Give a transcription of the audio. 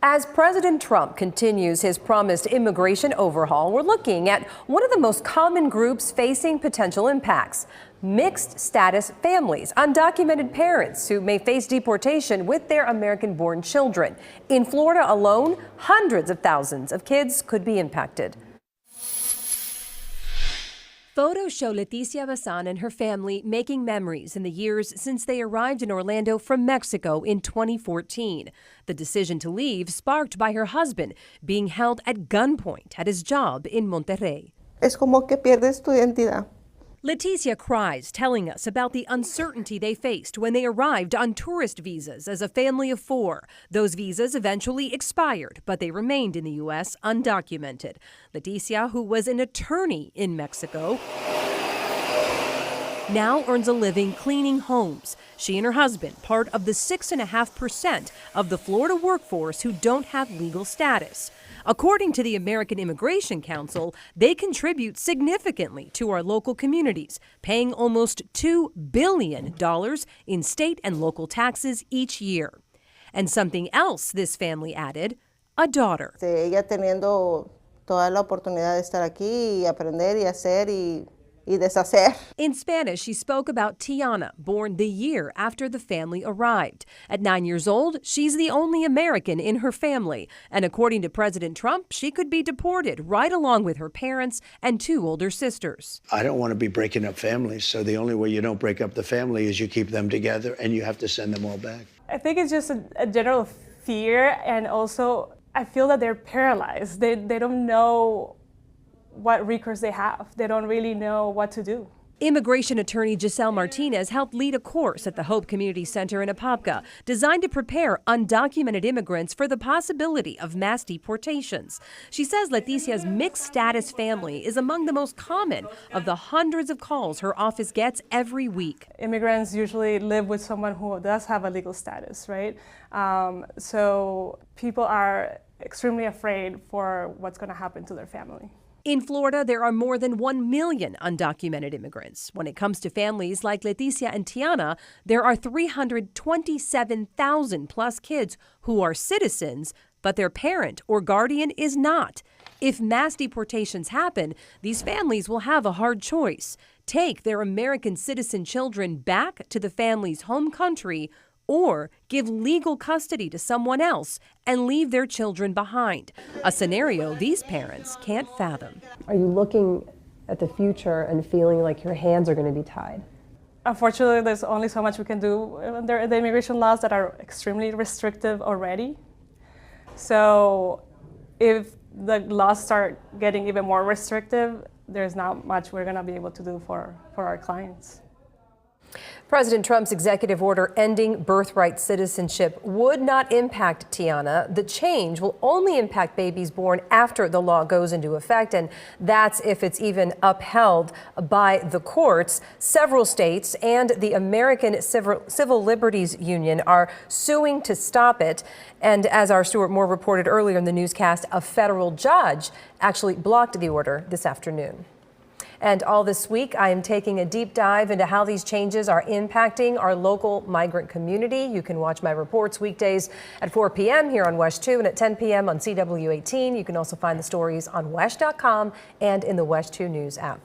As President Trump continues his promised immigration overhaul, we're looking at one of the most common groups facing potential impacts: mixed status families, undocumented parents who may face deportation with their American-born children. In Florida alone, hundreds of thousands of kids could be impacted. Photos show Leticia Bazan and her family making memories in the years since they arrived in Orlando from Mexico in 2014. The decision to leave sparked by her husband being held at gunpoint at his job in Monterrey. Es como que pierdes tu identidad. Leticia cries, telling us about the uncertainty they faced when they arrived on tourist visas as a family of four. Those visas eventually expired, but they remained in the U.S. undocumented. Leticia, who was an attorney in Mexico, now earns a living cleaning homes. She and her husband, part of the 6.5% of the Florida workforce who don't have legal status. According to the American Immigration Council, they contribute significantly to our local communities, paying almost $2 billion in state and local taxes each year. And something else this family added: a daughter. Ella teniendo toda la oportunidad de estar aquí y aprender y hacer y deshacer. In Spanish, she spoke about Tiana, born the year after the family arrived. At 9 years old, she's the only American in her family. And according to President Trump, she could be deported right along with her parents and two older sisters. I don't want to be breaking up families, so the only way you don't break up the family is you keep them together and you have to send them all back. I think it's just a general fear, and also I feel that they're paralyzed. They don't know what recourse they have. They don't really know what to do. Immigration attorney Giselle Martinez helped lead a course at the Hope Community Center in Apopka, designed to prepare undocumented immigrants for the possibility of mass deportations. She says Leticia's mixed status family is among the most common of the hundreds of calls her office gets every week. Immigrants usually live with someone who does have a legal status, right? So people are extremely afraid for what's going to happen to their family. In Florida, there are more than 1 million undocumented immigrants. When it comes to families like Leticia and Tiana, there are 327,000 plus kids who are citizens, but their parent or guardian is not. If mass deportations happen, these families will have a hard choice: take their American citizen children back to the family's home country, or give legal custody to someone else and leave their children behind, a scenario these parents can't fathom. Are you looking at the future and feeling like your hands are going to be tied? Unfortunately, there's only so much we can do under the immigration laws that are extremely restrictive already. So if the laws start getting even more restrictive, there's not much we're going to be able to do for our clients. President Trump's executive order ending birthright citizenship would not impact Tiana. The change will only impact babies born after the law goes into effect, and that's if it's even upheld by the courts. Several states and the American Civil Liberties Union are suing to stop it. And as our Stuart Moore reported earlier in the newscast, a federal judge actually blocked the order this afternoon. And all this week, I am taking a deep dive into how these changes are impacting our local migrant community. You can watch my reports weekdays at 4 p.m. here on WESH 2 and at 10 p.m. on CW18. You can also find the stories on WESH.com and in the WESH 2 News app.